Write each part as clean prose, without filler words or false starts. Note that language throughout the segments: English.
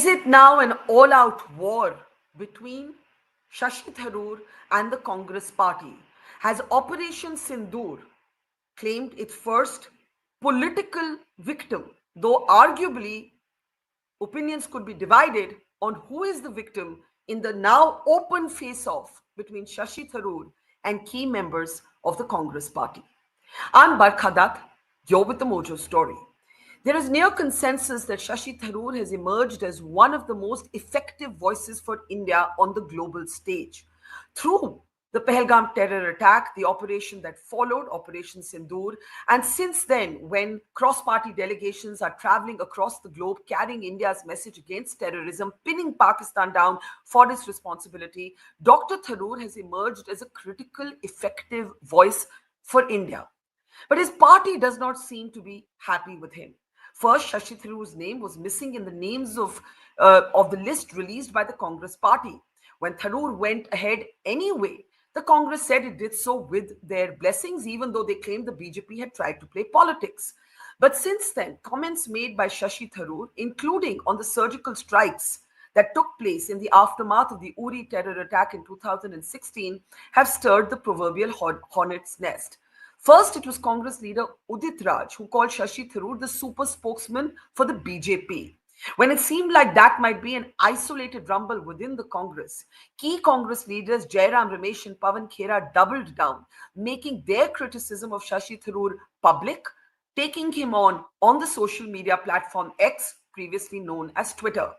Is it now an all-out war between Shashi Tharoor and the Congress party? Has Operation Sindoor claimed its first political victim, though arguably opinions could be divided on who is the victim in the now open face-off between Shashi Tharoor and key members of the Congress party. I'm Barkha Dutt, you're with the Mojo Story. There is near consensus that Shashi Tharoor has emerged as one of the most effective voices for India on the global stage. Through the Pahalgam terror attack, the operation that followed, Operation Sindoor, and since then, when cross-party delegations are traveling across the globe carrying India's message against terrorism, pinning Pakistan down for its responsibility, Dr. Tharoor has emerged as a critical, effective voice for India. But his party does not seem to be happy with him. First, Shashi Tharoor's name was missing in the names of the list released by the Congress party. When Tharoor went ahead anyway, the Congress said it did so with their blessings, even though they claimed the BJP had tried to play politics. But since then, comments made by Shashi Tharoor, including on the surgical strikes that took place in the aftermath of the Uri Terror Attack in 2016, have stirred the proverbial hornet's nest. First, it was Congress leader Udit Raj who called Shashi Tharoor the super spokesman for the BJP. When it seemed like that might be an isolated rumble within the Congress, key Congress leaders Jairam, Ramesh and Pawan Khera doubled down, making their criticism of Shashi Tharoor public, taking him on the social media platform X, previously known as Twitter.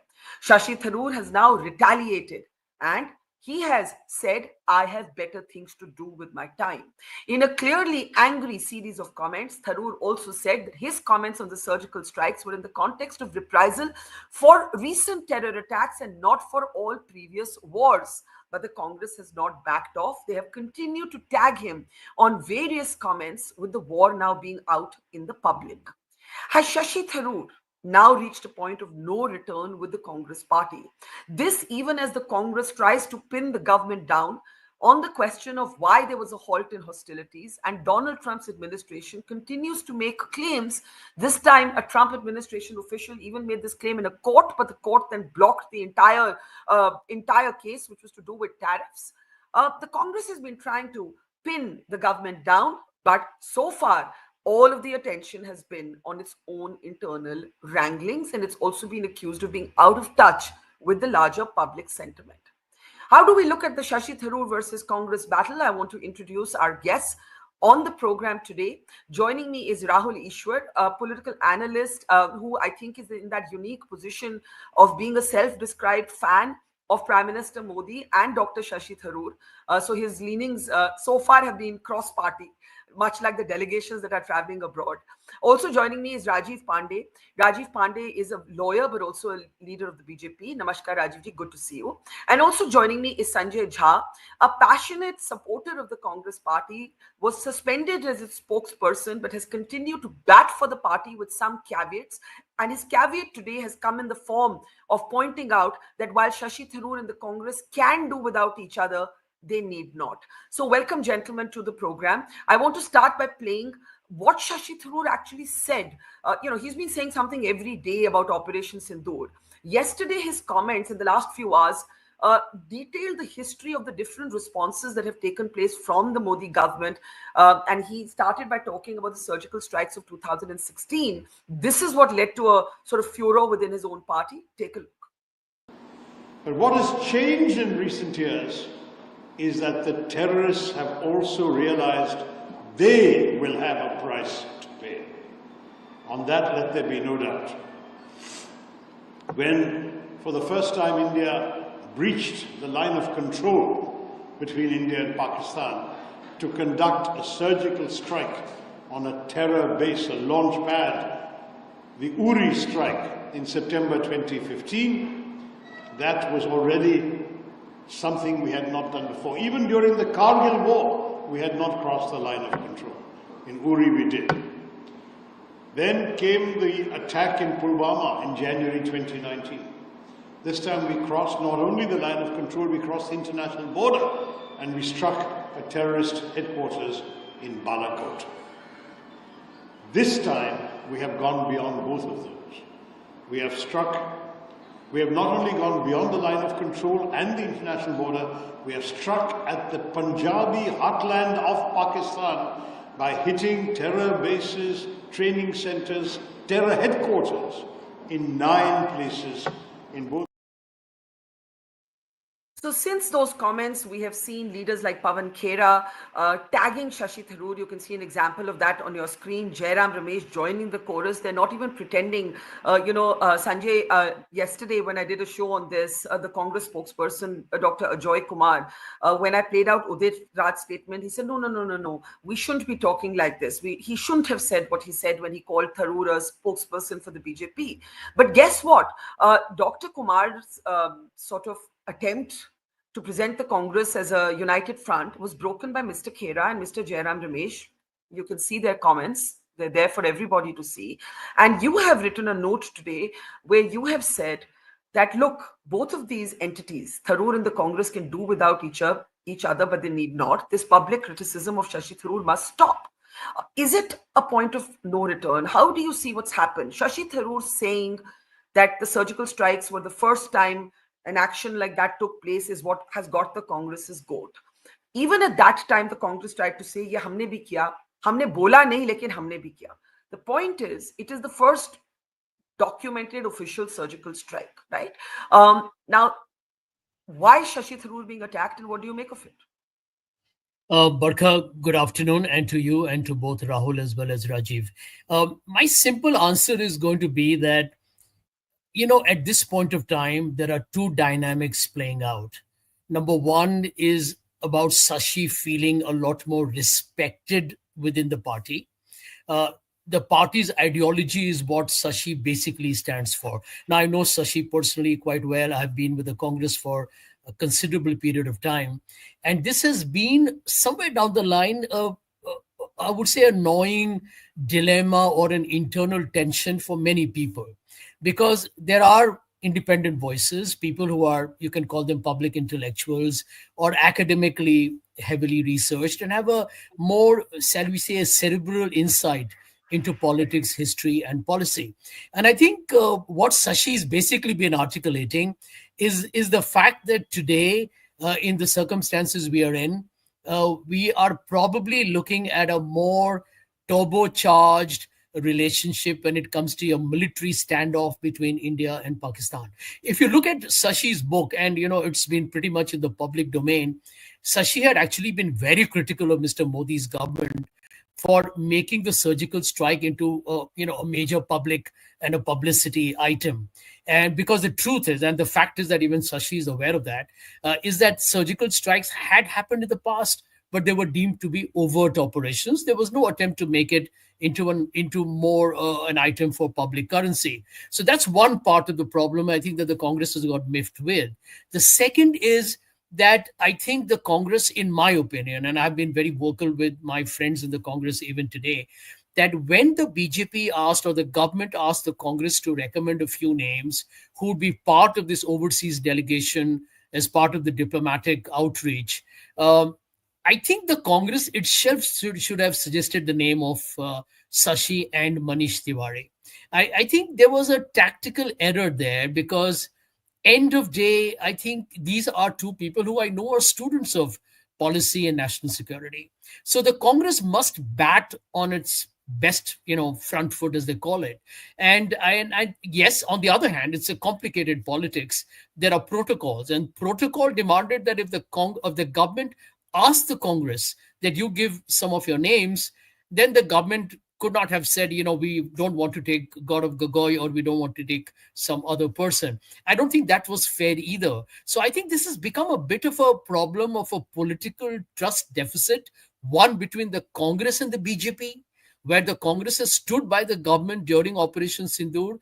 Shashi Tharoor has now retaliated and he has said, I have better things to do with my time. In a clearly angry series of comments, Tharoor also said that his comments on the surgical strikes were in the context of reprisal for recent terror attacks and not for all previous wars. But the Congress has not backed off. They have continued to tag him on various comments, with the war now being out in the public. Has Shashi Tharoor now reached a point of no return with the Congress party? This even as the Congress tries to pin the government down on the question of why there was a halt in hostilities, and Donald Trump's administration continues to make claims. This time, a Trump administration official even made this claim in a court, but the court then blocked the entire case, which was to do with tariffs. The Congress has been trying to pin the government down, but so far, all of the attention has been on its own internal wranglings, and it's also been accused of being out of touch with the larger public sentiment. How do we look at the Shashi Tharoor versus Congress battle? I want to introduce our guests on the program today. Joining me is Rahul Easwar, a political analyst who I think is in that unique position of being a self-described fan of Prime Minister Modi and Dr. Shashi Tharoor. So his leanings so far have been cross-party, much like the delegations that are traveling abroad. Also joining me is Rajeev Pandey. Rajeev Pandey is a lawyer, but also a leader of the BJP. Namaskar, Rajeev ji, good to see you. And also joining me is Sanjay Jha, a passionate supporter of the Congress party, was suspended as its spokesperson, but has continued to bat for the party with some caveats. And his caveat today has come in the form of pointing out that while Shashi Tharoor and the Congress can do without each other, they need not. So welcome, gentlemen, to the program. I want to start by playing what Shashi Tharoor actually said. He's been saying something every day about Operation Sindoor. Yesterday, his comments in the last few hours detailed the history of the different responses that have taken place from the Modi government. And he started by talking about the surgical strikes of 2016. This is what led to a sort of furor within his own party. Take a look. But what has changed in recent years is that the terrorists have also realized they will have a price to pay. On that, let there be no doubt. When, for the first time, India breached the line of control between India and Pakistan to conduct a surgical strike on a terror base, a launch pad, the Uri strike in September 2015, that was already something we had not done before. Even during the Kargil war, we had not crossed the line of control. In Uri, we did. Then came the attack in Pulwama in January 2019. This time we crossed not only the line of control, we crossed the international border and we struck a terrorist headquarters in Balakot. This time we have gone beyond both of those. We have struck We have not only gone beyond the line of control and the international border, we have struck at the Punjabi heartland of Pakistan by hitting terror bases, training centers, terror headquarters in 9 places in both. So since those comments, we have seen leaders like Pawan Khera tagging Shashi Tharoor. You can see an example of that on your screen. Jairam, Ramesh joining the chorus. They're not even pretending. Sanjay, yesterday when I did a show on this, the Congress spokesperson, Dr. Ajoy Kumar, when I played out Udit Raj's statement, he said, no. We shouldn't be talking like this. He shouldn't have said what he said when he called Tharoor a spokesperson for the BJP. But guess what? Dr. Kumar's sort of attempt to present the Congress as a united front was broken by Mr. Khera and Mr. Jairam Ramesh. You can see their comments. They're there for everybody to see. And you have written a note today where you have said that, look, both of these entities, Tharoor and the Congress, can do without each other, but they need not. This public criticism of Shashi Tharoor must stop. Is it a point of no return? How do you see what's happened? Shashi Tharoor saying that the surgical strikes were the first time an action like that took place is what has got the Congress's goat. Even at that time, the Congress tried to say, "Ye humne bhi kiya, humne bola nahi, lekin humne bhi kiya." The point is, it is the first documented official surgical strike, right? Now, why Shashi Tharoor being attacked, and what do you make of it? Barkha, good afternoon, and to you and to both Rahul as well as Rajiv. My simple answer is going to be that, at this point of time, there are two dynamics playing out. Number one is about Shashi feeling a lot more respected within the party. The party's ideology is what Shashi basically stands for. Now, I know Shashi personally quite well. I've been with the Congress for a considerable period of time. And this has been somewhere down the line, I would say, annoying dilemma or an internal tension for many people. Because there are independent voices, people who are, you can call them public intellectuals or academically heavily researched and have a more, shall we say, a cerebral insight into politics, history, and policy. And I think what Shashi has basically been articulating is the fact that today, in the circumstances we are in, we are probably looking at a more turbocharged relationship when it comes to a military standoff between India and Pakistan. If you look at Sashi's book, and it's been pretty much in the public domain, Shashi had actually been very critical of Mr. Modi's government for making the surgical strike into a major public and a publicity item. And because the truth is, and the fact is that even Shashi is aware of that, is that surgical strikes had happened in the past, but they were deemed to be overt operations. There was no attempt to make it into more an item for public currency. So that's one part of the problem I think that the Congress has got miffed with. The second is that I think the Congress, in my opinion, and I've been very vocal with my friends in the Congress even today, that when the BJP asked or the government asked the Congress to recommend a few names who would be part of this overseas delegation as part of the diplomatic outreach, I think the Congress itself should have suggested the name of Shashi and Manish Tiwari. I think there was a tactical error there because end of day, I think these are two people who I know are students of policy and national security. So the Congress must bat on its best, front foot, as they call it. And yes, on the other hand, it's a complicated politics. There are protocols, and protocol demanded that if the government asked the Congress that you give some of your names, then the government could not have said, we don't want to take Gaurav Gogoi or we don't want to take some other person. I don't think that was fair either. So I think this has become a bit of a problem of a political trust deficit, one between the Congress and the BJP, where the Congress has stood by the government during Operation Sindoor,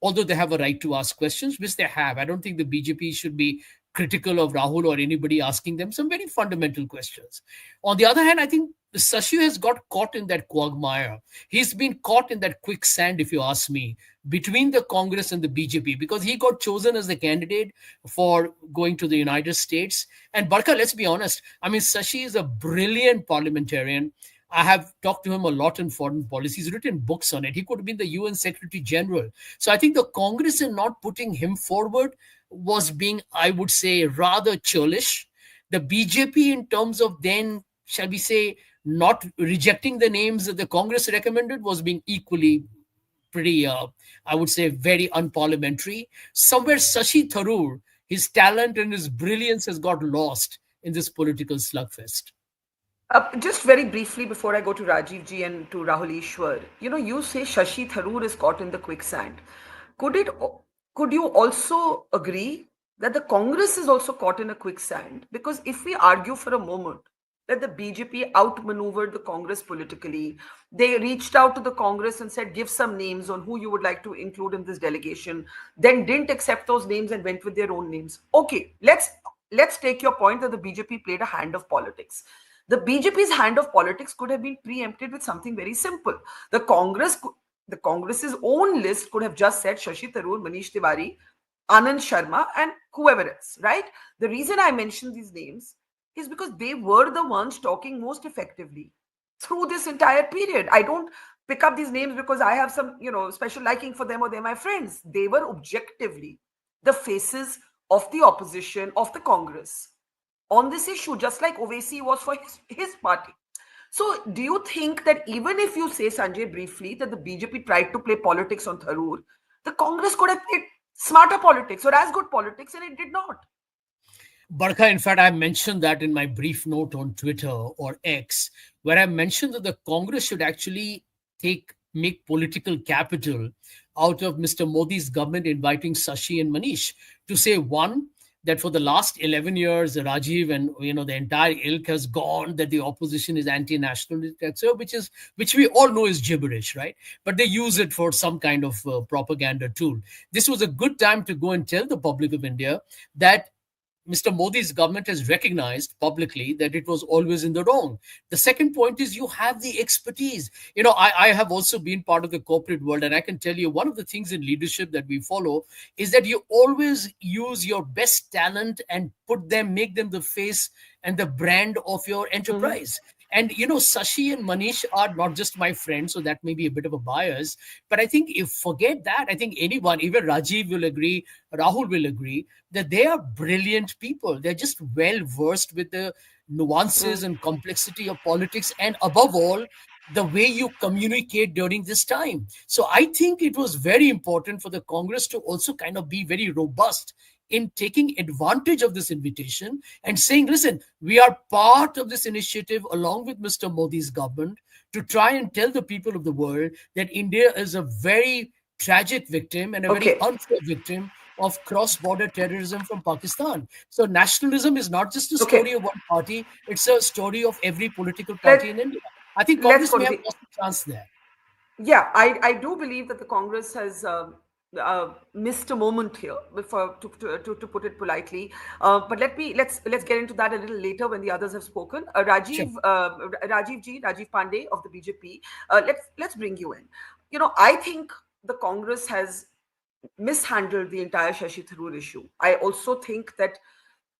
although they have a right to ask questions, which they have. I don't think the BJP should be critical of Rahul or anybody asking them some very fundamental questions. On the other hand, I think Shashi has got caught in that quagmire. He's been caught in that quicksand, if you ask me, between the Congress and the BJP, because he got chosen as the candidate for going to the United States. And Barkha, let's be honest, I mean, Shashi is a brilliant parliamentarian. I have talked to him a lot in foreign policy. He's written books on it. He could have been the UN Secretary General. So I think the Congress, in not putting him forward, was being, I would say, rather churlish. The BJP, in terms of then, shall we say, not rejecting the names that the Congress recommended, was being equally pretty, I would say, very unparliamentary. Somewhere Shashi Tharoor, his talent and his brilliance has got lost in this political slugfest. Just very briefly before I go to Rajiv ji and to Rahul Easwar, you say Shashi Tharoor is caught in the quicksand. Could it? Could you also agree that the Congress is also caught in a quicksand? Because if we argue for a moment that the BJP outmaneuvered the Congress politically, they reached out to the Congress and said, "Give some names on who you would like to include in this delegation," then didn't accept those names and went with their own names. Okay, let's take your point that the BJP played a hand of politics. The BJP's hand of politics could have been preempted with something very simple. The Congress, the Congress's own list could have just said Shashi Tharoor, Manish Tiwari, Anand Sharma, and whoever else, right? The reason I mention these names is because they were the ones talking most effectively through this entire period. I don't pick up these names because I have some, special liking for them or they're my friends. They were objectively the faces of the opposition, of the Congress on this issue, just like Owaisi was for his party. So, do you think that even if you say, Sanjay, briefly, that the BJP tried to play politics on Tharoor, the Congress could have played smarter politics or as good politics, and it did not? Barkha, in fact, I mentioned that in my brief note on Twitter or X, where I mentioned that the Congress should actually make political capital out of Mr. Modi's government inviting Sashi and Manish to say, one, that for the last 11 years, Rajiv and the entire ilk has gone, that the opposition is anti-national, etc., which we all know is gibberish, right? But they use it for some kind of propaganda tool. This was a good time to go and tell the public of India that Mr. Modi's government has recognized publicly that it was always in the wrong. The second point is you have the expertise. I have also been part of the corporate world, and I can tell you one of the things in leadership that we follow is that you always use your best talent and make them the face and the brand of your Mhm. enterprise. And Sashi and Manish are not just my friends, so that may be a bit of a bias. But I think if forget that, I think anyone, even Rajiv will agree, Rahul will agree, that they are brilliant people. They're just well versed with the nuances Mm. and complexity of politics, and above all, the way you communicate during this time. So I think it was very important for the Congress to also kind of be very robust in taking advantage of this invitation and saying, listen, we are part of this initiative along with Mr. Modi's government to try and tell the people of the world that India is a very tragic victim and a very Okay. unfair victim of cross-border terrorism from Pakistan. So nationalism is not just a Okay. story of one party, it's a story of every political Let party in India. I think let's Congress go may to have the lost a chance there. Yeah, I do believe that the Congress has missed a moment here, before to put it politely. But let's get into that a little later when the others have spoken. Sure. Rajiv Pandey of the BJP. Let's bring you in. I think the Congress has mishandled the entire Shashi Tharoor issue. I also think that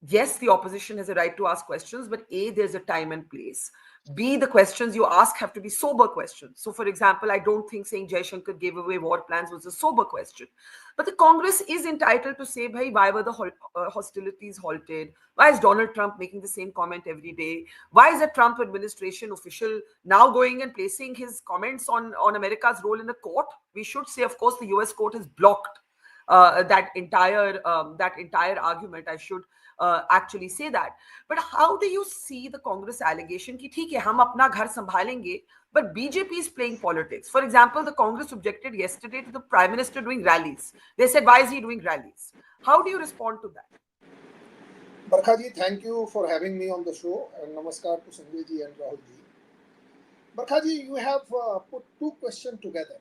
yes, the opposition has a right to ask questions, but A, there's a time and place. B, the questions you ask have to be sober questions. So, for example, I don't think saying Jai Shankar gave away war plans was a sober question. But the Congress is entitled to say, bhai, why were the hostilities halted? Why is Donald Trump making the same comment every day? Why is a Trump administration official now going and placing his comments on America's role in the court? We should say, of course, the US court has blocked that entire argument. I should actually say that. But how do you see the Congress allegation कि ठीक है हम अपना घर संभालेंगे, but BJP is playing politics? For example, the Congress objected yesterday to the Prime Minister doing rallies. They said, why is he doing rallies? How do you respond to that? Barkha ji, thank you for having me on the show, and namaskar to Sanjay ji and Rahul ji. Barkha ji, you have put two questions together.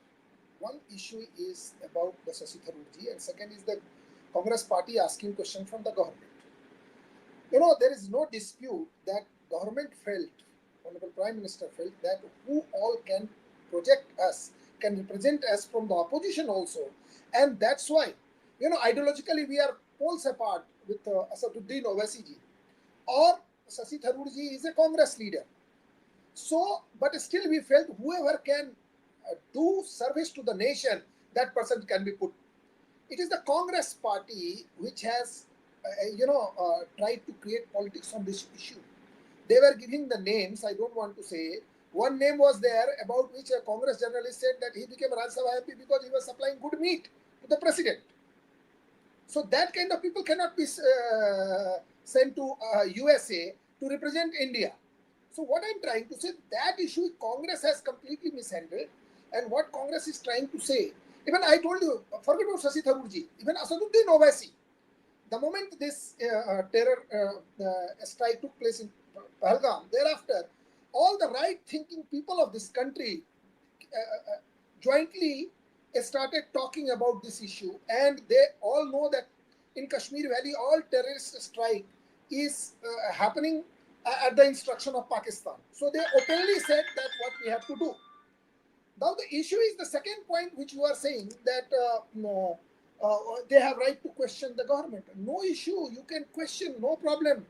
One issue is about the Shashi Tharoor ji, and second is the Congress party asking question from the government. There is no dispute that government felt, Honorable Prime Minister felt, that who all can project us, can represent us from the opposition also. And that's why, ideologically we are poles apart with Asaduddin Owaisi ji, or Shashi Tharoor ji is a Congress leader. So, but still we felt whoever can do service to the nation, that person can be put. It is the Congress party which has, tried to create politics on this issue. They were giving the names, I don't want to say. One name was there about which a Congress journalist said that he became Rajya Sabha MP because he was supplying good meat to the president. So that kind of people cannot be sent to USA to represent India. So what I'm trying to say, that issue Congress has completely mishandled, and what Congress is trying to say, even I told you, forget about Shashi Tharoor ji, even Asaduddin Owaisi, the moment this terror strike took place in Pahalgam, thereafter, all the right-thinking people of this country jointly started talking about this issue, and they all know that in Kashmir Valley, all terrorist strike is happening at the instruction of Pakistan. So they openly said that what we have to do. Now the issue is the second point which you are saying, that they have right to question the government. No issue, you can question, no problem.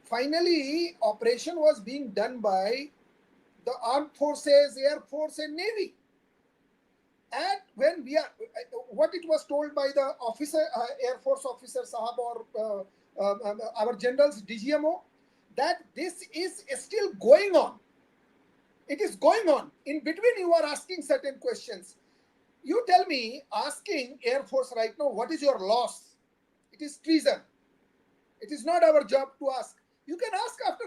Finally, operation was being done by the armed forces, air force and navy. And when we are, what it was told by the officer, air force officer Sahab, or our generals, DGMO, that this is still going on. It is going on. In between, you are asking certain questions. You tell me, asking Air Force right now, what is your loss? It is treason. It is not our job to ask. You can ask after,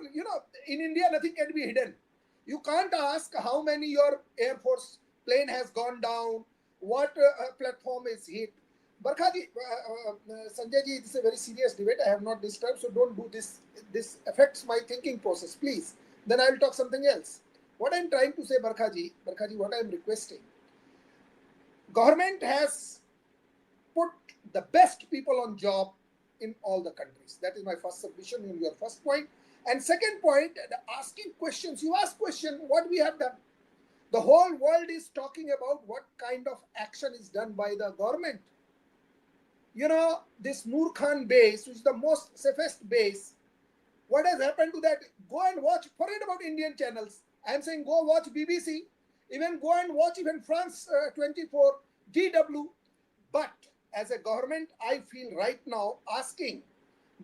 in India, nothing can be hidden. You can't ask how many your Air Force plane has gone down, what platform is hit. Barkha ji, Sanjay ji, this is a very serious debate. I have not disturbed, so don't do this. This affects my thinking process, please. Then I will talk something else. What I am trying to say, Barkha ji, what I am requesting, government has put the best people on job in all the countries. That is my first submission in your first point. And second point, asking questions. You ask question, what we have done. The whole world is talking about what kind of action is done by the government. This Noor Khan base, which is the most safest base, what has happened to that? Go and watch, forget about Indian channels. I am saying go watch BBC, even go and watch even France 24, DW. But as a government, I feel right now asking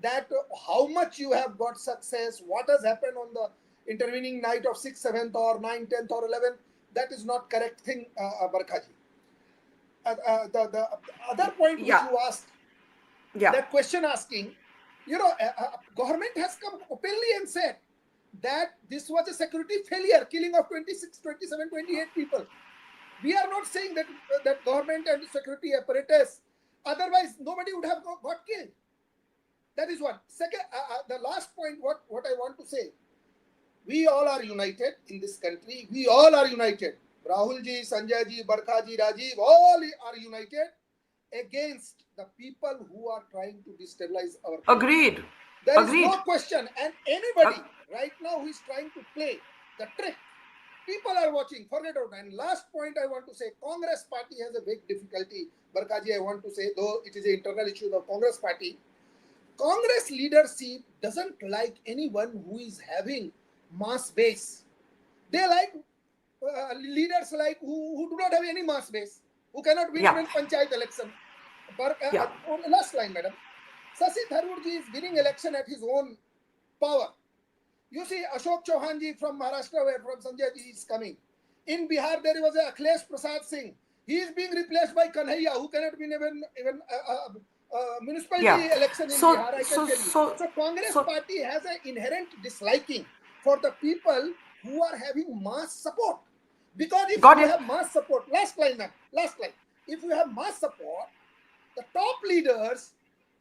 that how much you have got success, what has happened on the intervening night of 6th, 7th or 9th, 10th or 11th, that is not correct thing, Barkha ji. The other point which you asked, that question asking, government has come openly and said that this was a security failure, killing of 26, 27, 28 people. We are not saying that that government and security apparatus, otherwise nobody would have got killed. That is one. Second, the last point, what I want to say, we all are united in this country. We all are united. Rahul ji, Sanjay ji, Barkha ji, Rajeev, all are united against the people who are trying to destabilize our country. Agreed. There is no question. And anybody right now who is trying to play the trick, people are watching. Forget about it. And last point I want to say, Congress party has a big difficulty. Barkha ji, I want to say, though it is an internal issue of Congress party, Congress leadership doesn't like anyone who is having mass base. They like leaders like who do not have any mass base, who cannot win even panchayat election. Last line, madam. Shashi Tharoor ji is winning election at his own power. You see, Ashok Chauhan ji from Maharashtra, where from Sanjay ji is coming. In Bihar, there was a Akhilesh Prasad Singh. He is being replaced by Kanhaiya, who cannot win even municipality election in Bihar, I can tell you. So Congress party has an inherent disliking for the people who are having mass support. Because if you have mass support, last line, ma'am, last line. If you have mass support, the top leaders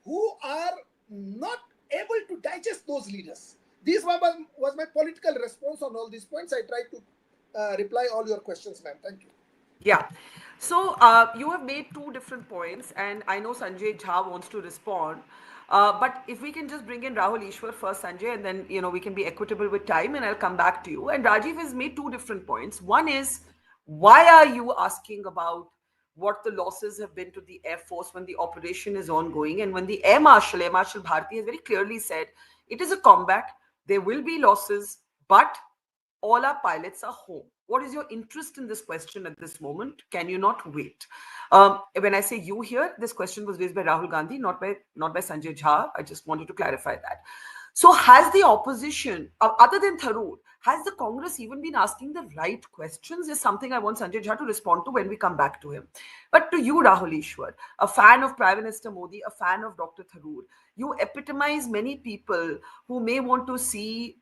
who are not able to digest those leaders. This was my political response on all these points. I tried to reply all your questions, ma'am. Thank you. Yeah. So you have made two different points, and I know Sanjay Jha wants to respond. But if we can just bring in Rahul Easwar first, Sanjay, and then we can be equitable with time, and I'll come back to you. And Rajiv has made two different points. One is, why are you asking about what the losses have been to the Air Force when the operation is ongoing, and when the Air Marshal Bharti, has very clearly said it is a combat. There will be losses, but all our pilots are home. What is your interest in this question at this moment? Can you not wait? When I say you here, this question was raised by Rahul Gandhi, not by Sanjay Jha. I just wanted to clarify that. So has the opposition, other than Tharoor, has the Congress even been asking the right questions? Is something I want Sanjay Jha to respond to when we come back to him. But to you, Rahul Easwar, a fan of Prime Minister Modi, a fan of Dr. Tharoor, you epitomize many people who may want to see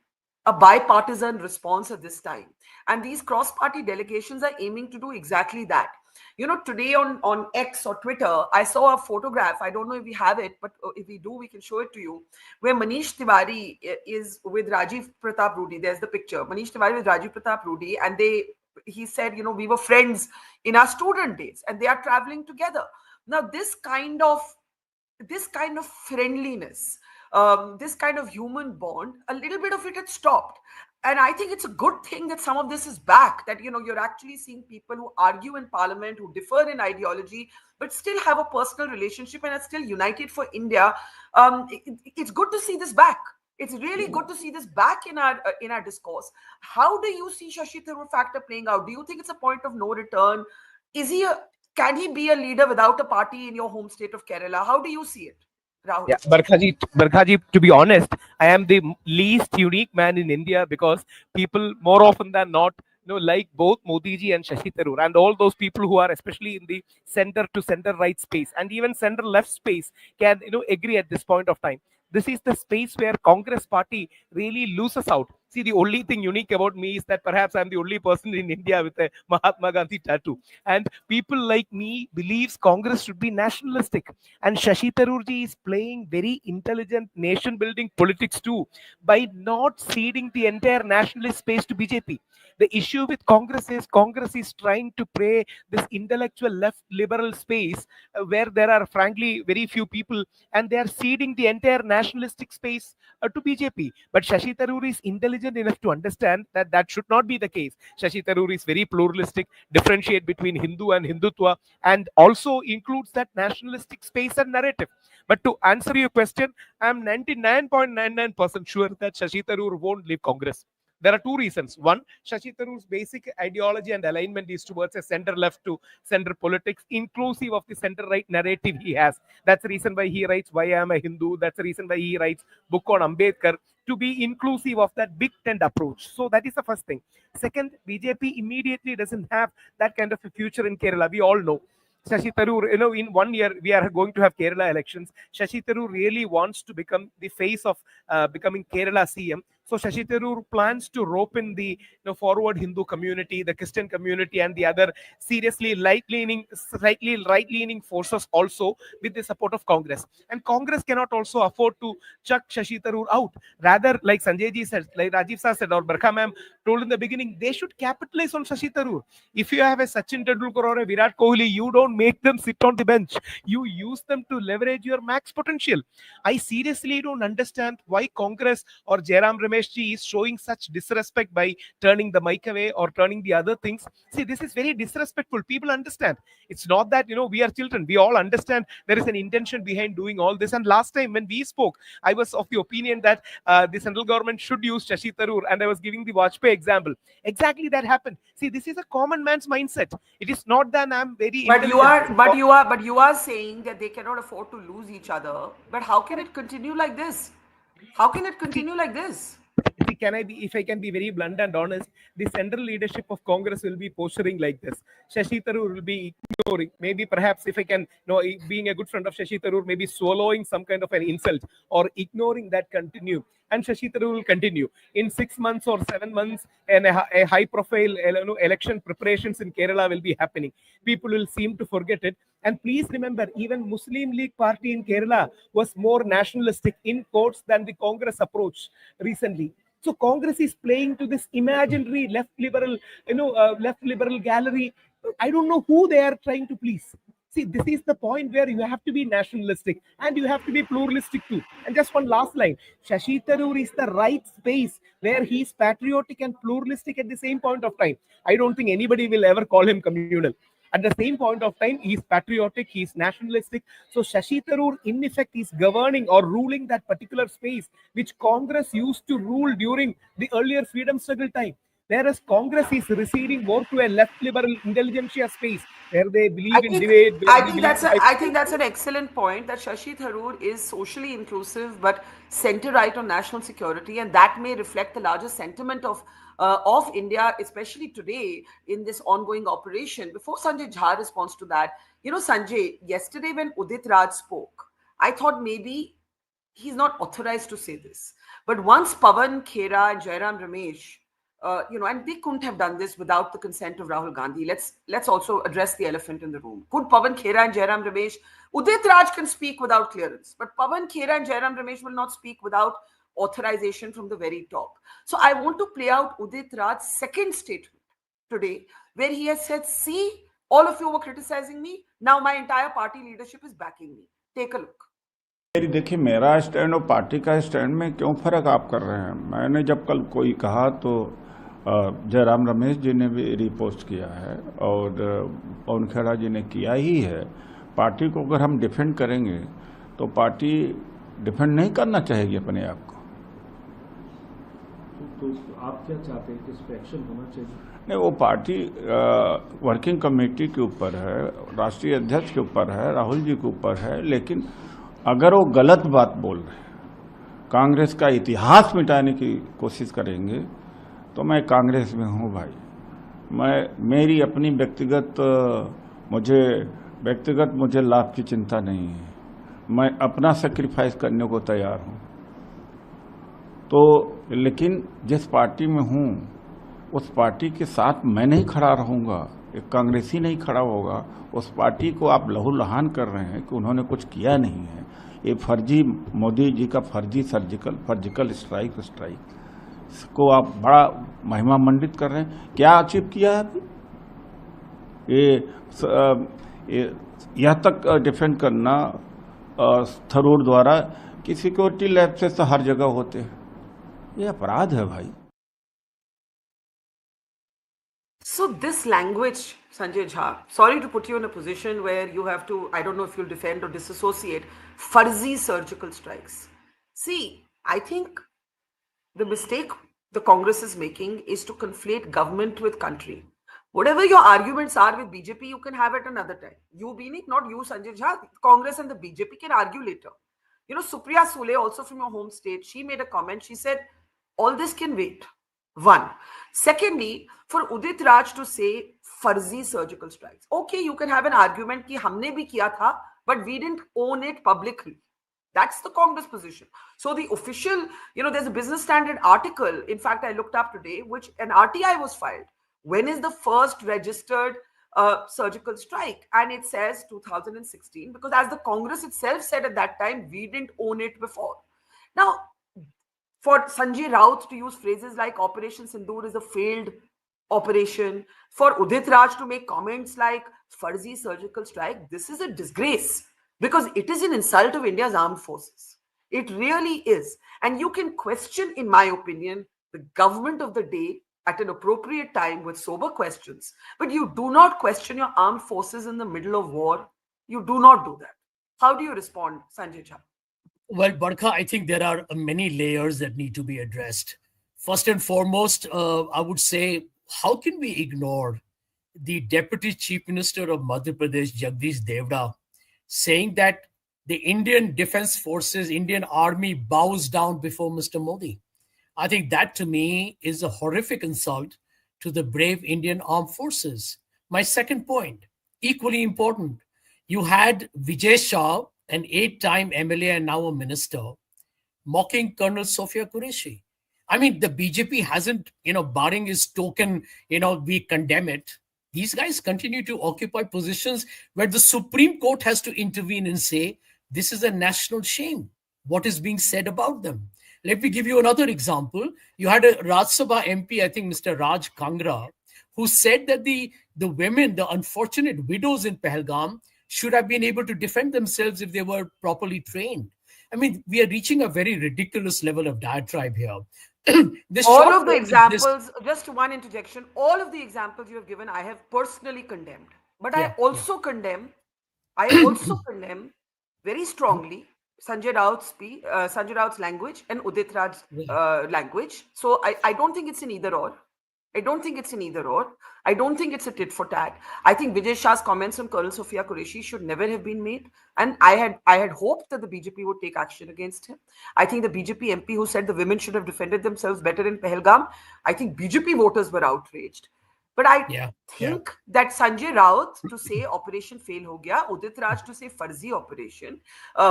a bipartisan response at this time. And these cross party delegations are aiming to do exactly that. You know, today on X or Twitter, I saw a photograph. I don't know if we have it, but if we do, we can show it to you, where Manish Tiwari is with Rajiv Pratap Rudy. There's the picture. Manish Tiwari with Rajiv Pratap Rudy. And he said, you know, we were friends in our student days and they are traveling together. Now, this kind of friendliness, this kind of human bond, a little bit of it had stopped. And I think it's a good thing that some of this is back, that, you know, you're actually seeing people who argue in parliament, who differ in ideology, but still have a personal relationship and are still united for India. It's good to see this back. It's really good to see this back in our discourse. How do you see Shashi Tharoor factor playing out? Do you think it's a point of no return? Is he a Can he be a leader without a party in your home state of Kerala? How do you see it, Rahul? Yeah, Barkhaji, to be honest, I am the least unique man in India because people more often than not, like both Modi ji and Shashi Tharoor and all those people who are especially in the center to center right space and even center left space can, agree at this point of time. This is the space where Congress party really loses out. See, the only thing unique about me is that perhaps I'm the only person in India with a Mahatma Gandhi tattoo. And people like me believes Congress should be nationalistic. And Shashi Tharoor ji is playing very intelligent nation building politics too by not ceding the entire nationalist space to BJP. The issue with Congress is trying to play this intellectual left liberal space where there are frankly very few people, and they are ceding the entire nationalistic space to BJP. But Shashi Tharoor is intelligent enough to understand that that should not be the case. Shashi Tharoor is very pluralistic, differentiate between Hindu and Hindutva, and also includes that nationalistic space and narrative. But to answer your question, I'm 99.99% sure that Shashi Tharoor won't leave Congress. There are two reasons. One, Shashi Tharoor's basic ideology and alignment is towards a center left to center politics, inclusive of the center right narrative he has. That's the reason why he writes Why I Am a Hindu. That's the reason why he writes book on Ambedkar, to be inclusive of that big tent approach. So that is the first thing. Second, BJP immediately doesn't have that kind of a future in Kerala. We all know. Shashi Tharoor, in 1 year, we are going to have Kerala elections. Shashi Tharoor really wants to become the face of becoming Kerala CM. So Shashi Tharoor plans to rope in the forward Hindu community, the Christian community, and the other seriously slightly right-leaning forces also with the support of Congress. And Congress cannot also afford to chuck Shashi Tharoor out. Rather, like Sanjay Ji said, like Rajiv Sir said, or Barkha ma'am told in the beginning, they should capitalize on Shashi Tharoor. If you have a Sachin Tendulkar or a Virat Kohli, you don't make them sit on the bench. You use them to leverage your max potential. I seriously don't understand why Congress or Jairam Ramesh ji is showing such disrespect by turning the mic away or turning the other things. See, this is very disrespectful. People understand. It's not that, we are children. We all understand there is an intention behind doing all this. And last time when we spoke, I was of the opinion that the central government should use Shashi Tharoor, and I was giving the Vajpayee example. Exactly that happened. See, this is a common man's mindset. It is not that I'm very intelligent. But you are saying that they cannot afford to lose each other. But how can it continue like this? How can it continue like this? If I can be very blunt and honest, the central leadership of Congress will be posturing like this. Shashi Tharoor will be ignoring. Maybe perhaps if I can, being a good friend of Shashi Tharoor, maybe swallowing some kind of an insult or ignoring that continue. And Shashi Tharoor will continue. In 6 months or 7 months, and a high-profile election preparations in Kerala will be happening. People will seem to forget it. And please remember, even Muslim League Party in Kerala was more nationalistic in quotes than the Congress approach recently. So Congress is playing to this imaginary left liberal gallery. I don't know who they are trying to please. See, this is the point where you have to be nationalistic and you have to be pluralistic too. And just one last line. Shashi Tharoor is the right space where he is patriotic and pluralistic at the same point of time. I don't think anybody will ever call him communal. At the same point of time, he is patriotic, he is nationalistic. So Shashi Tharoor, in effect, is governing or ruling that particular space which Congress used to rule during the earlier freedom struggle time. whereas Congress is receding more to a left liberal intelligentsia space where they I believe in think debate, where I they think believe that's in a I think that's hypothesis. an excellent point that Shashi Tharoor is socially inclusive but center right on national security, and that may reflect the larger sentiment of India, especially today in this ongoing operation. Before Sanjay Jha responds to that, Sanjay, yesterday when Udit Raj spoke, I thought maybe he's not authorized to say this. But once Pawan, Khera, and Jairam Ramesh, and they couldn't have done this without the consent of Rahul Gandhi. Let's also address the elephant in the room. Could Pawan, Khera, and Jairam Ramesh? Udit Raj can speak without clearance, but Pawan, Khera, and Jairam Ramesh will not speak without authorization from the very top. So I want to play out Udit Raj's second statement today, where he has said, "See, all of you were criticizing me. Now my entire party leadership is backing me." Take a look. मेरी देखिए मेरा stand और party का stand में क्यों फ़र्क आप कर रहे हैं। मैंने जब कल कोई कहा तो जयराम रमेश जी ने भी रिपोस्ट किया है और पवन खेड़ा जी ने किया ही है। पार्टी को अगर हम डिफेंड करेंगे तो पार्टी डिफेंड नहीं करना चाहेगी अपने आप को। तो आप क्या चाहते हैं कि इस पे एक्शन होना चाहिए? नहीं, वो पार्टी वर्किंग कमेटी के ऊपर है, राष्ट्रीय अध्यक्ष के ऊपर है, राहुल जी के ऊपर है। लेकिन अगर वो गलत बात बोल रहे हैं, कांग्रेस का इतिहास मिटाने की कोशिश करेंगे, तो मैं कांग्रेस में हूँ भाई। मेरी अपनी व्यक्तिगत मुझे लाभ की चिंता नहीं है। मैं अपना सेक्रीफाइस करने को तैयार हूँ। तो लेकिन जिस पार्टी में हूँ उस पार्टी के साथ मैं नहीं खड़ा रहूँगा, एक कांग्रेसी नहीं खड़ा होगा। उस पार्टी को आप लहूलुहान कर रहे हैं कि उन्होंने कुछ किया नहीं है। ये फर्जी मोदी जी का फर्जी सर्जिकल स्ट्राइक इसको आप बड़ा महिमा मंडित कर रहे हैं। क्या अचीव किया है अभी? यह तक डिफेंड करना थरूर द्वारा कि सिक्योरिटी लैब से तो हर जगह होते हैं, ये अपराध है भाई। So this language, Sanjay Jha, sorry to put you in a position where you have to, I don't know if you'll defend or disassociate, fuzzy surgical strikes. See, I think the mistake the Congress is making is to conflate government with country. Whatever your arguments are with BJP, you can have it another time. You being it, not you, Sanjay Jha, Congress and the BJP can argue later. Supriya Sule, also from your home state, she made a comment. She said, all this can wait. One. Secondly, for Udit Raj to say fuzzy surgical strikes. Okay, you can have an argument ki humne bhi kiya tha, but we didn't own it publicly. That's the Congress position. So the official, there's a Business Standard article. In fact, I looked up today, which an RTI was filed. When is the first registered surgical strike? And it says 2016, because as the Congress itself said at that time, we didn't own it before. Now, for Sanjay Raut to use phrases like Operation Sindoor is a failed operation, for Udit Raj to make comments like fuzzy surgical strike, this is a disgrace because it is an insult of India's armed forces. It really is. And you can question, in my opinion, the government of the day at an appropriate time with sober questions, but you do not question your armed forces in the middle of war. You do not do that. How do you respond, Sanjay Jha? Well, Barkha, I think there are many layers that need to be addressed. First and foremost, I would say, how can we ignore the Deputy Chief Minister of Madhya Pradesh, Jagdish Devda, saying that the Indian Defense Forces, Indian Army bows down before Mr. Modi? I think that to me is a horrific insult to the brave Indian armed forces. My second point, equally important, you had Vijay Shah, an 8-time MLA and now a minister, mocking Colonel Sofia Qureshi. I mean, the BJP hasn't, barring his token, we condemn it. These guys continue to occupy positions where the Supreme Court has to intervene and say, this is a national shame. What is being said about them? Let me give you another example. You had a Rajya Sabha MP, I think Mr. Raj Kangra, who said that the women, the unfortunate widows in Pahalgam, should have been able to defend themselves if they were properly trained. I mean, we are reaching a very ridiculous level of diatribe here. All of the examples, just one interjection, all of the examples you have given, I have personally condemned. But I also condemn very strongly Sanjay Raut's language and Udit Raj's language. So I don't think it's an either or. I don't think it's an either or. I don't think it's a tit for tat. I think Vijay Shah's comments on Colonel Sophia Qureshi should never have been made. And I had hoped that the BJP would take action against him. I think the BJP MP who said the women should have defended themselves better in Pahalgam, I think BJP voters were outraged. But I Yeah, yeah. think that Sanjay Raut to say operation fail ho gaya, Udit Raj to say farzi operation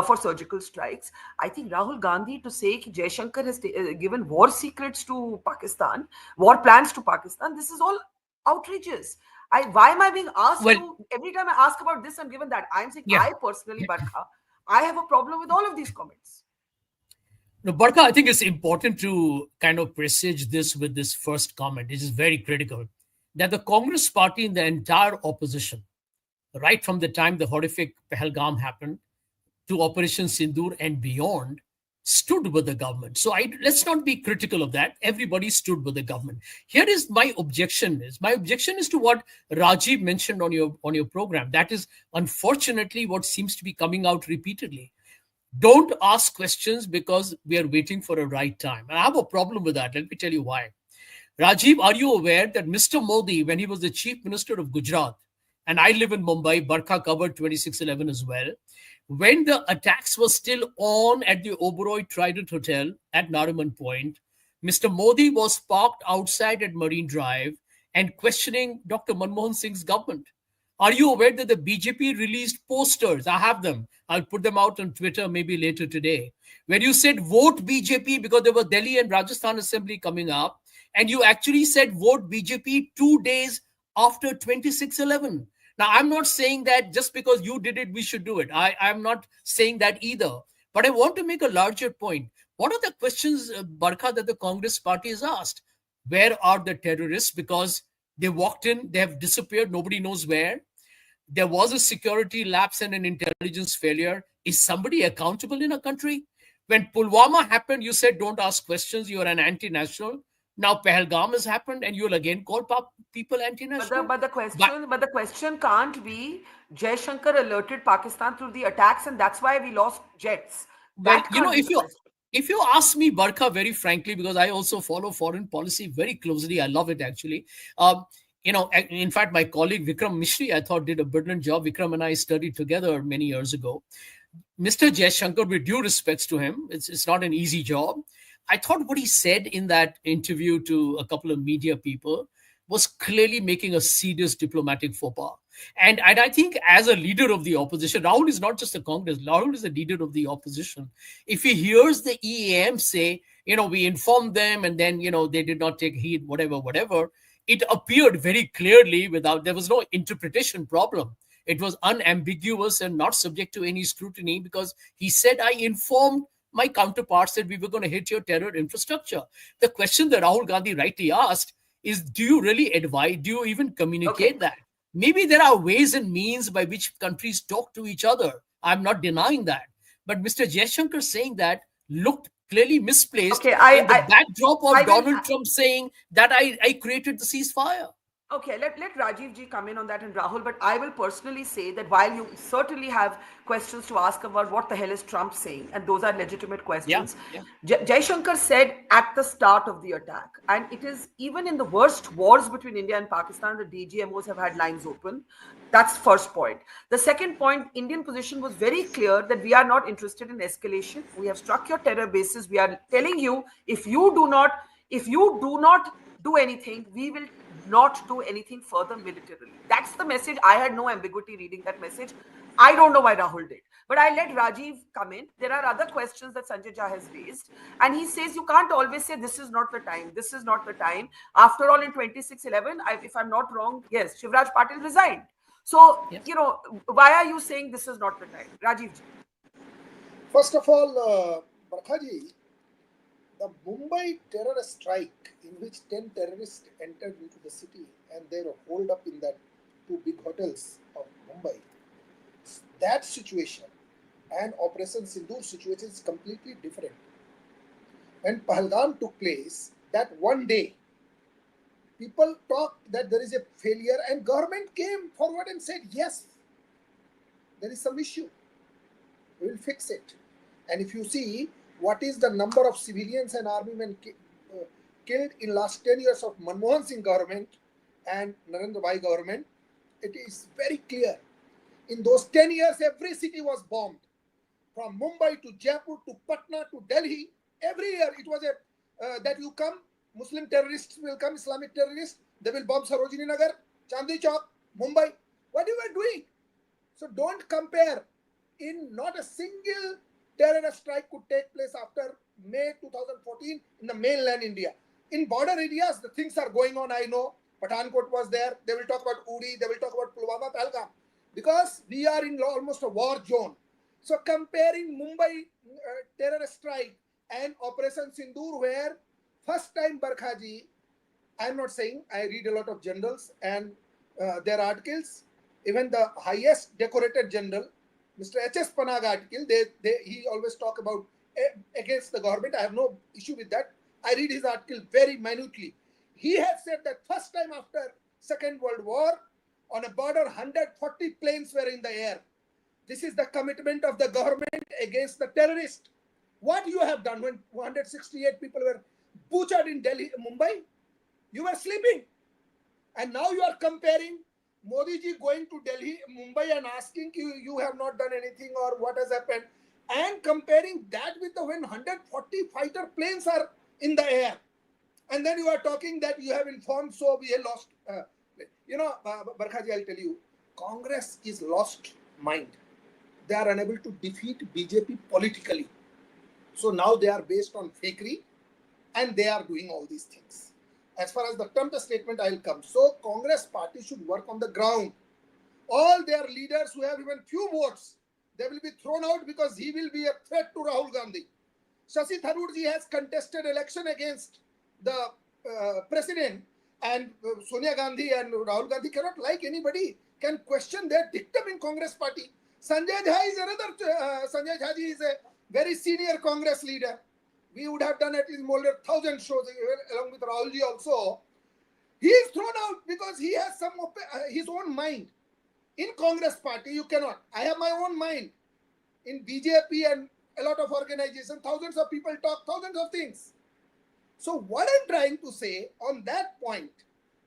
for surgical strikes. I think Rahul Gandhi to say कि Jaishankar has given war secrets to Pakistan, war plans to Pakistan. This is all outrageous. Why am I being asked Well, to, every time I ask about this, I'm given that. I'm saying yeah. I personally, Barkha, I have a problem with all of these comments. No, Barkha, I think it's important to kind of presage this with this first comment. It is very critical that the Congress party in the entire opposition, right from the time the horrific Pahalgam happened to Operation Sindoor and beyond, stood with the government. So let's not be critical of that. Everybody stood with the government. Here is my objection. My objection is to what Rajiv mentioned on your program. That is unfortunately what seems to be coming out repeatedly. Don't ask questions because we are waiting for a right time. And I have a problem with that. Let me tell you why. Rajiv, are you aware that Mr. Modi, when he was the chief minister of Gujarat, and I live in Mumbai, Barkha covered 2611 as well, when the attacks were still on at the Oberoi Trident Hotel at Nariman Point, Mr. Modi was parked outside at Marine Drive and questioning Dr. Manmohan Singh's government. Are you aware that the BJP released posters? I have them. I'll put them out on Twitter maybe later today. Where you said vote BJP because there were Delhi and Rajasthan assembly coming up. And you actually said vote BJP 2 days after 2611. Now, I'm not saying that just because you did it, we should do it. I'm not saying that either. But I want to make a larger point. What are the questions, Barkha, that the Congress party has asked? Where are the terrorists? Because they walked in, they have disappeared, nobody knows where. There was a security lapse and an intelligence failure. Is somebody accountable in a country? When Pulwama happened, you said don't ask questions, you're an anti-national. Now Pahalgam has happened and you'll again call people anti-national. But the question can't be Jaishankar alerted Pakistan through the attacks and that's why we lost jets. Well, That can't be the question. if you ask me, Barkha, very frankly, because I also follow foreign policy very closely, I love it actually. In fact, my colleague Vikram Mishri, I thought, did a brilliant job. Vikram and I studied together many years ago. Mr. Jaishankar, with due respects to him, it's not an easy job. I thought what he said in that interview to a couple of media people was clearly making a serious diplomatic faux pas. And I think as a leader of the opposition, Rahul is not just a Congress, Rahul is a leader of the opposition. If he hears the EAM say, we informed them and then, they did not take heed, whatever, it appeared very clearly there was no interpretation problem. It was unambiguous and not subject to any scrutiny because he said, I informed my counterparts that we were going to hit your terror infrastructure. The question that Rahul Gandhi rightly asked is, do you really advise? Do you even communicate that? Maybe there are ways and means by which countries talk to each other. I'm not denying that. But Mr. Jaishankar saying that looked clearly misplaced in the backdrop of Donald Trump saying that I created the ceasefire. Okay, let Rajiv ji come in on that and Rahul, but I will personally say that while you certainly have questions to ask about what the hell is Trump saying, and those are legitimate questions, Jaishankar said at the start of the attack, and it is even in the worst wars between India and Pakistan, the DGMOs have had lines open. That's first point. The second point, Indian position was very clear that we are not interested in escalation. We have struck your terror bases. We are telling you, if you do not do anything, we will not do anything further militarily. That's the message. I had no ambiguity reading that message. I don't know why Rahul did. But I let Rajiv come in. There are other questions that Sanjay Jha has raised. And he says you can't always say this is not the time. This is not the time. After all, in 2611, if I'm not wrong, yes, Shivraj Patil resigned. So, why are you saying this is not the time? Rajiv ji. First of all, Barkha ji, the Mumbai terror strike in which 10 terrorists entered into the city and they were holed up in that 2 big hotels of Mumbai, that situation and Operation Sindoor situation is completely different. When Pahalgam took place, that one day, people talked that there is a failure and government came forward and said, yes, there is some issue. We will fix it. And if you see, what is the number of civilians and army men killed in last 10 years of Manmohan Singh government and Narendra Bhai government, it is very clear. In those 10 years, every city was bombed. From Mumbai to Jaipur to Patna to Delhi, every year it was that you come, Muslim terrorists will come, Islamic terrorists, they will bomb Sarojini Nagar, Chandni Chowk, Mumbai. What you were doing? So don't compare. In not a single terrorist strike could take place after May 2014 in the mainland India. In border areas, the things are going on, I know. Pathankot was there. They will talk about Uri. They will talk about Pulwama, Pahalgam. Because we are in almost a war zone. So comparing Mumbai terrorist strike and Operation Sindoor, where first time Barkha ji, I am not saying, I read a lot of generals and their articles. Even the highest decorated general, Mr. H.S. Panag article, he always talk about against the government. I have no issue with that. I read his article very minutely. He has said that first time after Second World War, on a border, 140 planes were in the air. This is the commitment of the government against the terrorists. What you have done when 168 people were butchered in Delhi, Mumbai? You were sleeping. And now you are comparing Modi ji going to Delhi, Mumbai and asking you have not done anything or what has happened, and comparing that with the when 140 fighter planes are in the air. And then you are talking that you have informed, so we have lost. Barkha ji, I'll tell you, Congress is lost mind. They are unable to defeat BJP politically. So now they are based on fakery and they are doing all these things. As far as the Trump statement, I will come. So Congress party should work on the ground. All their leaders who have even few votes, they will be thrown out because he will be a threat to Rahul Gandhi. Shashi Tharoor ji has contested election against the president, and Sonia Gandhi and Rahul Gandhi cannot like anybody, can question their dictum in Congress party. Sanjay Jha is another, Sanjay Jha ji is a very senior Congress leader. We would have done at least more than 1,000 shows along with Rahul ji also. He is thrown out because he has some his own mind. In Congress party, you cannot. I have my own mind. In BJP and a lot of organizations, thousands of people talk thousands of things. So what I'm trying to say on that point,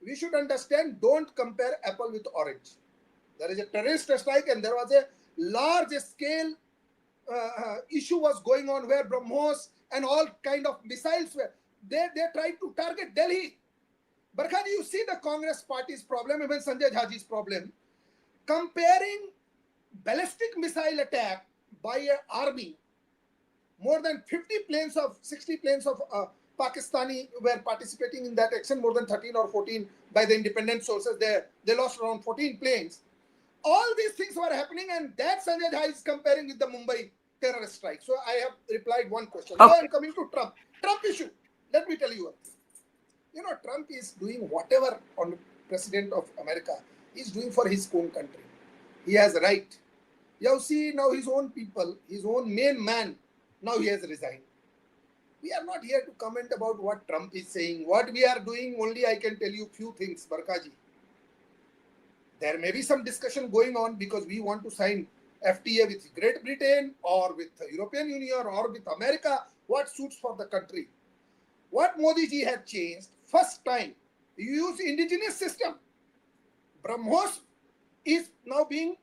we should understand, don't compare apple with orange. There is a terrorist strike and there was a large scale issue was going on where BrahMos and all kind of missiles were, they tried to target Delhi. Barkha ji, you see the Congress party's problem, even Sanjay Jhaji's problem. Comparing ballistic missile attack by an army, more than 60 planes of Pakistani were participating in that action, more than 13 or 14 by the independent sources. They lost around 14 planes. All these things were happening, and that Sanjay Jha is comparing with the Mumbai terrorist strike. So I have replied one question. Now I'm coming to Trump. Trump issue. Let me tell you one thing. You know, Trump is doing whatever on president of America is doing for his own country. He has a right. You see now his own people, his own main man, now he has resigned. We are not here to comment about what Trump is saying. What we are doing, only I can tell you few things, Barkha ji. There may be some discussion going on because we want to sign FTA with Great Britain or with the European Union or with America, what suits for the country. What Modi ji had changed, first time, you use indigenous system. BrahMos is now being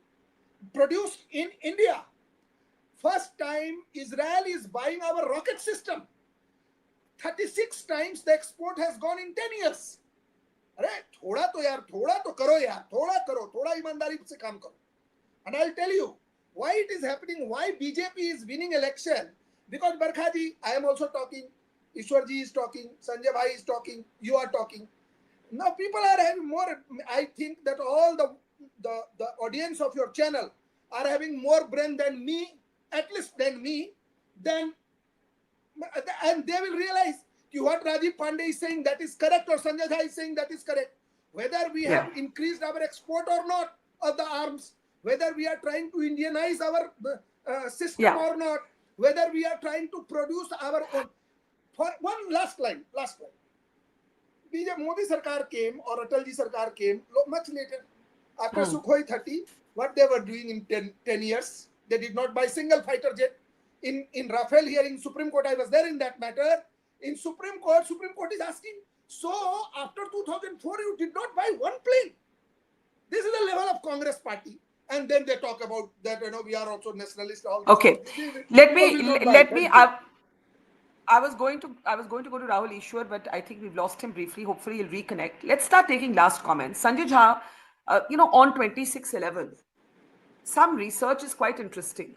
produced in India. First time Israel is buying our rocket system. 36 times the export has gone in 10 years. अरे थोड़ा तो यार, थोड़ा तो करो यार, थोड़ा करो, थोड़ा ईमानदारी से काम करो. And I'll tell you why it is happening, why BJP is winning election. Because Barkha ji, I am also talking, Easwar ji is talking, Sanjay Bhai is talking, you are talking. Now people are having more, I think that all the audience of your channel are having more brain than me, at least than me, and they will realize what Rajeev Pandey is saying, that is correct, or Sanjay Jha is saying that is correct. Whether we have increased our export or not of the arms, whether we are trying to Indianize our system or not, whether we are trying to produce our own. For one last line. BJP Modi Sarkar came or Atal ji Sarkar came much later. After Sukhoi 30, what they were doing in 10 years, they did not buy single fighter jet. In Rafale hearing, Supreme Court, I was there in that matter. In Supreme Court is asking, so after 2004, you did not buy one plane. This is the level of Congress party. And then they talk about that, we are also nationalists. All Okay, let me. I was going to go to Rahul Easwar, but I think we've lost him briefly. Hopefully, he'll reconnect. Let's start taking last comments. Sanjay Jha, on 26/11, some research is quite interesting.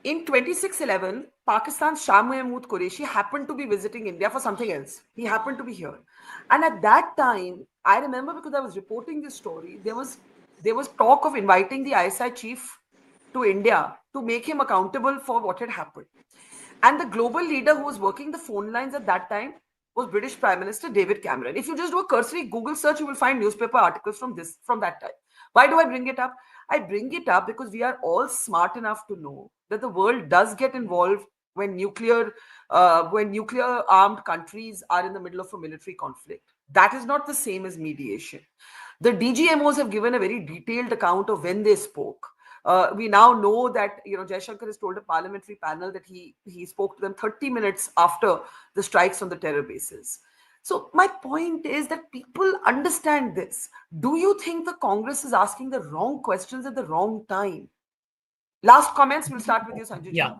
In 26/11, Pakistan's Shah Mahmood Qureshi happened to be visiting India for something else. He happened to be here. And at that time, I remember because I was reporting this story, there was talk of inviting the ISI chief to India to make him accountable for what had happened. And the global leader who was working the phone lines at that time was British Prime Minister David Cameron. If you just do a cursory Google search, you will find newspaper articles from that time. Why do I bring it up? I bring it up because we are all smart enough to know that the world does get involved when nuclear armed countries are in the middle of a military conflict. That is not the same as mediation. The DGMOs have given a very detailed account of when they spoke. We now know that Jaishankar has told a parliamentary panel that he spoke to them 30 minutes after the strikes on the terror bases. So my point is that people understand this. Do you think the Congress is asking the wrong questions at the wrong time? Last comments, we'll start with you, Sanjay. Yeah,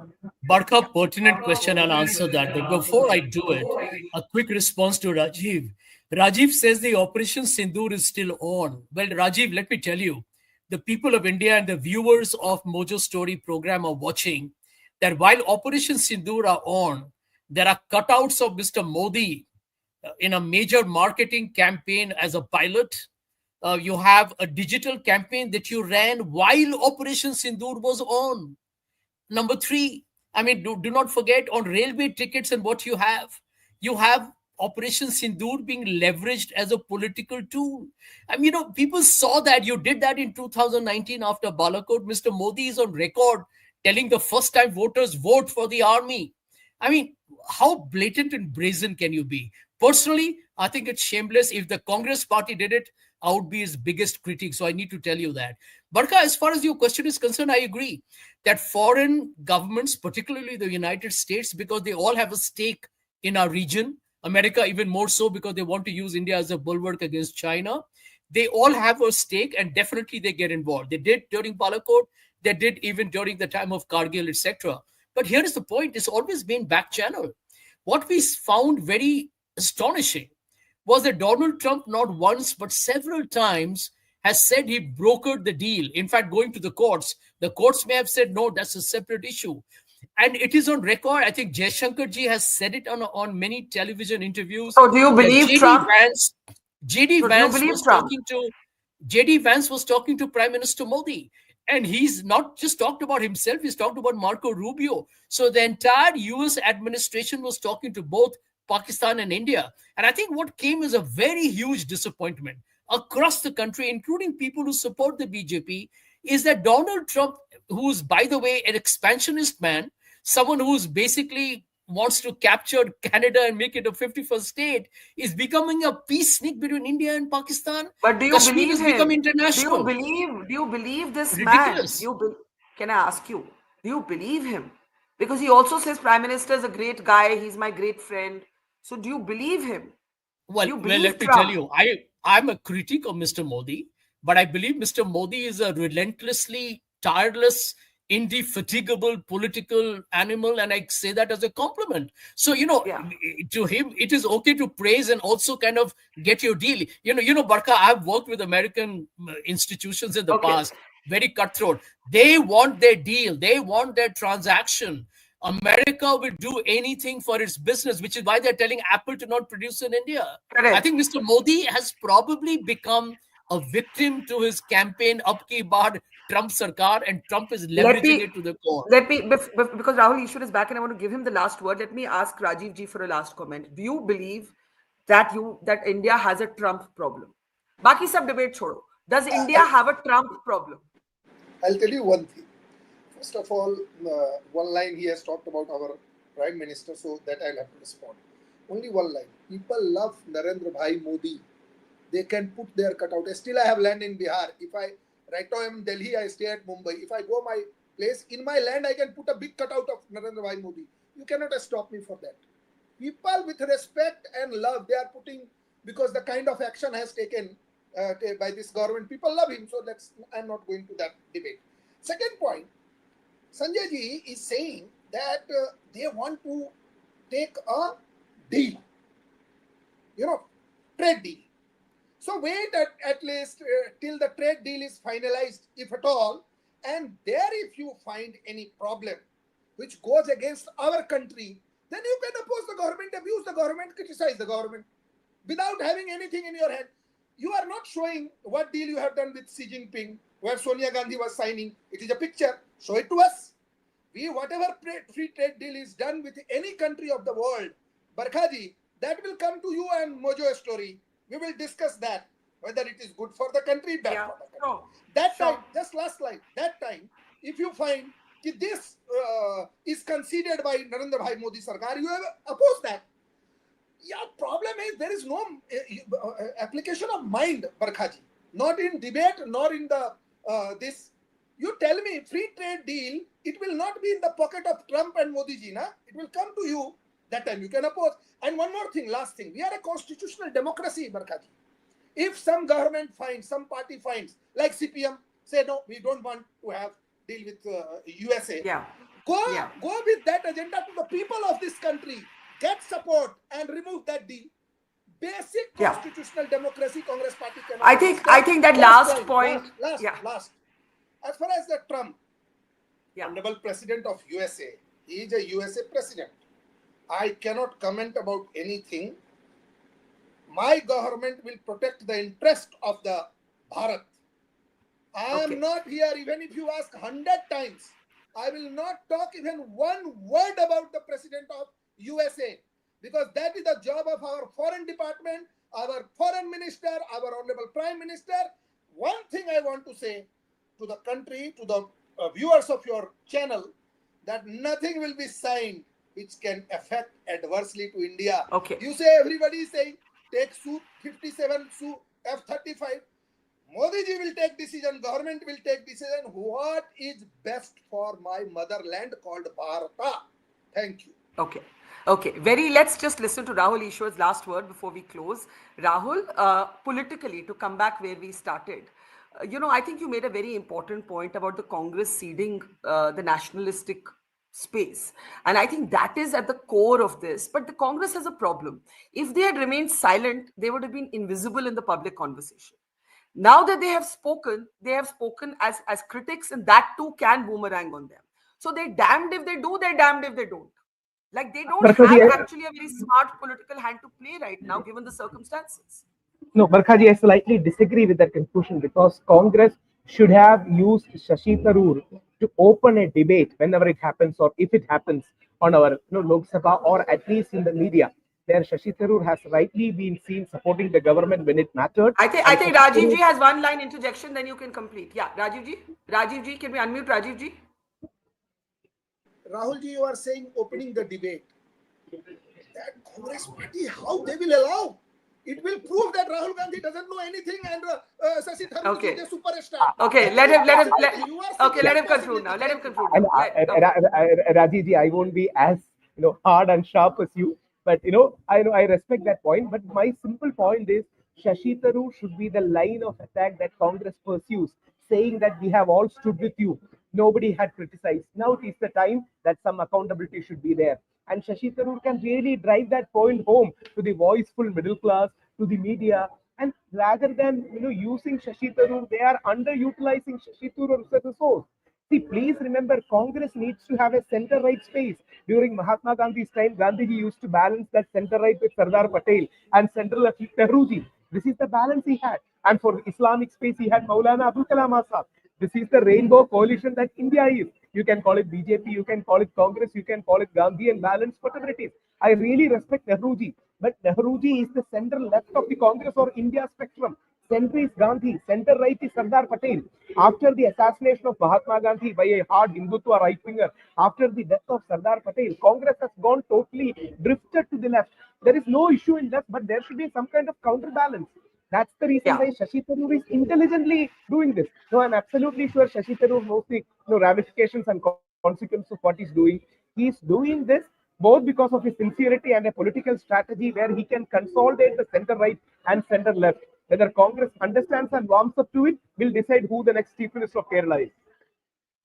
Barkha, pertinent question, I'll answer that. But before I do it, a quick response to Rajeev. Rajeev says the Operation Sindoor is still on. Well, Rajeev, let me tell you, the people of India and the viewers of Mojo Story program are watching that while Operation Sindoor are on, there are cutouts of Mr. Modi in a major marketing campaign as a pilot. You have a digital campaign that you ran while Operation Sindoor was on. Number three, I mean, do not forget on railway tickets and what you have Operation Sindoor being leveraged as a political tool. I mean, people saw that. You did that in 2019 after Balakot. Mr. Modi is on record telling the first-time voters vote for the army. I mean, how blatant and brazen can you be? Personally, I think it's shameless. If the Congress party did it, I would be his biggest critic. So I need to tell you that. Barkha, as far as your question is concerned, I agree that foreign governments, particularly the United States, because they all have a stake in our region, America even more so because they want to use India as a bulwark against China, they all have a stake and definitely they get involved. They did during Balakot, they did even during the time of Kargil, etc. But here is the point, it's always been back channel. What we found very astonishing was that Donald Trump not once but several times has said he brokered the deal. In fact, going to the courts may have said, no, that's a separate issue. And it is on record. I think Jaishankar ji has said it on many television interviews. So do you believe Trump? JD Vance was talking to Prime Minister Modi. And he's not just talked about himself, he's talked about Marco Rubio. So the entire US administration was talking to both Pakistan and India. And I think what came is a very huge disappointment across the country, including people who support the BJP, is that Donald Trump, who's, by the way, an expansionist man, someone who's basically wants to capture Canada and make it a 51st state, is becoming a peace sneak between India and Pakistan. But do you Kashmir believe has him? become international. Do you believe this Ridiculous. man? Can I ask you, do you believe him? Because he also says Prime Minister is a great guy, he's my great friend. So do you believe him? Well, let me tell you, I'm a critic of Mr. Modi, but I believe Mr. Modi is a relentlessly tireless, indefatigable political animal, and I say that as a compliment. So, to him, it is okay to praise and also kind of get your deal. Barkha, I've worked with American institutions in the past, very cutthroat. They want their deal. They want their transaction. America will do anything for its business, which is why they're telling Apple to not produce in India. Correct. I think Mr. Modi has probably become a victim to his campaign, Ab Ki Baar Trump Sarkar, and Trump is leveraging it to the core. Because Rahul Easwar is back and I want to give him the last word, let me ask Rajeev ji for a last comment. Do you believe that India has a Trump problem? Baki sab debate chodo. Does India have a Trump problem? I'll tell you one thing. First of all, one line he has talked about our Prime Minister, so that I'll have to respond. Only one line. People love Narendra Bhai Modi. They can put their cutout. Still, I have land in Bihar. Right now I'm in Delhi, I stay at Mumbai. If I go my place, in my land, I can put a big cutout of Narendra Bhai Modi. You cannot stop me for that. People with respect and love, they are putting, because the kind of action has taken by this government, people love him. So I'm not going to that debate. Second point, Sanjay Ji is saying that they want to take a deal, trade deal. So wait at least till the trade deal is finalized, if at all, and there if you find any problem which goes against our country, then you can oppose the government, abuse the government, criticize the government without having anything in your hand. You are not showing what deal you have done with Xi Jinping, where Sonia Gandhi was signing. It is a picture. Show it to us. Whatever free trade deal is done with any country of the world, Barkha, that will come to you and Mojo Story. We will discuss that, whether it is good for the country, bad for the country. That time, just last slide, that time, if you find that this is conceded by Narendra Bhai Modi Sarkar, you have opposed that. Yeah, problem is there is no application of mind, Barkha, not in debate, nor in the this. You tell me, free trade deal, it will not be in the pocket of Trump and Modi ji, na? It will come to you. That time you can oppose. And one more thing, last thing. We are a constitutional democracy, Barkha. If some government finds, some party finds, like CPM, say no, we don't want to have deal with USA. Go with that agenda to the people of this country. Get support and remove that deal. Basic constitutional democracy, Congress party cannot. I think that last point. Last. As far as the Trump, honorable president of USA, he is a USA president. I cannot comment about anything. My government will protect the interest of the Bharat. I am not here, even if you ask 100 times, I will not talk even one word about the president of USA, because that is the job of our foreign department, our foreign minister, our honorable prime minister. One thing I want to say to the country, to the viewers of your channel, that nothing will be signed which can affect adversely to India. You say, everybody is saying, take Su-57, Su-F-35. Modi ji will take decision, government will take decision. What is best for my motherland called Bharata? Thank you. Okay. Let's just listen to Rahul Easwar's last word before we close. Rahul, politically, to come back where we started, I think you made a very important point about the Congress ceding the nationalistic space. And I think that is at the core of this. But the Congress has a problem. If they had remained silent, they would have been invisible in the public conversation. Now that they have spoken as critics, and that too can boomerang on them. So they're damned if they do, they're damned if they don't. Like, they don't have actually a very smart political hand to play right now, given the circumstances. No, Barkha, I slightly disagree with that conclusion, because Congress should have used Shashi Tharoor to open a debate whenever it happens, or if it happens on our Lok Sabha, or at least in the media, where Shashi Tharoor has rightly been seen supporting the government when it mattered. I think Rajeev ji has one line interjection, then you can complete. Yeah, Rajeev ji, can we unmute Rajeev ji? Rahul ji, you are saying opening the debate. That Congress party, how they will allow? It will prove that Rahul Gandhi doesn't know anything, and Shashi Tharoor is a superstar. Let him conclude now. Let him conclude. Rajeev ji, I won't be as hard and sharp as you, but I respect that point. But my simple point is, Shashi Tharoor should be the line of attack that Congress pursues, saying that we have all stood with you. Nobody had criticized. Now it is the time that some accountability should be there. And Shashi Tharoor can really drive that point home to the voiceful middle class, to the media. And rather than using Shashi Tharoor, they are underutilizing Shashi Tharoor as a resource. See, please remember, Congress needs to have a center-right space. During Mahatma Gandhi's time, Gandhiji used to balance that center-right with Sardar Patel and central left with Nehruji. This is the balance he had. And for Islamic space, he had Maulana Abul Kalam Azad. This is the rainbow coalition that India is. You can call it BJP, you can call it Congress, you can call it Gandhi and balance, whatever it is. I really respect Nehruji, but Nehruji is the central left of the Congress or India spectrum. Center is Gandhi, center right is Sardar Patel. After the assassination of Mahatma Gandhi by a hard Hindutva right winger, after the death of Sardar Patel, Congress has gone totally drifted to the left. There is no issue in left, but there should be some kind of counterbalance. That's the reason why Shashi Tharoor is intelligently doing this. So I'm absolutely sure Shashi Tharoor knows the ramifications and consequences of what he's doing. He's doing this both because of his sincerity and a political strategy where he can consolidate the center right and center left. Whether Congress understands and warms up to it will decide who the next Chief Minister of Kerala is.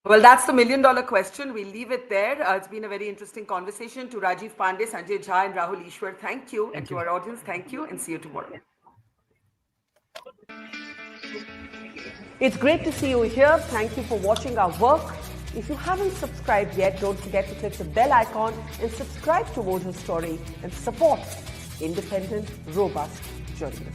Well, that's the million-dollar question. We'll leave it there. It's been a very interesting conversation. To Rajeev Pandey, Sanjay Jha, and Rahul Easwar, thank you. And to our audience, thank you, and see you tomorrow. It's great to see you here. Thank you for watching our work. If you haven't subscribed yet, don't forget to click the bell icon and subscribe to Mojo Story and support independent, robust journalism.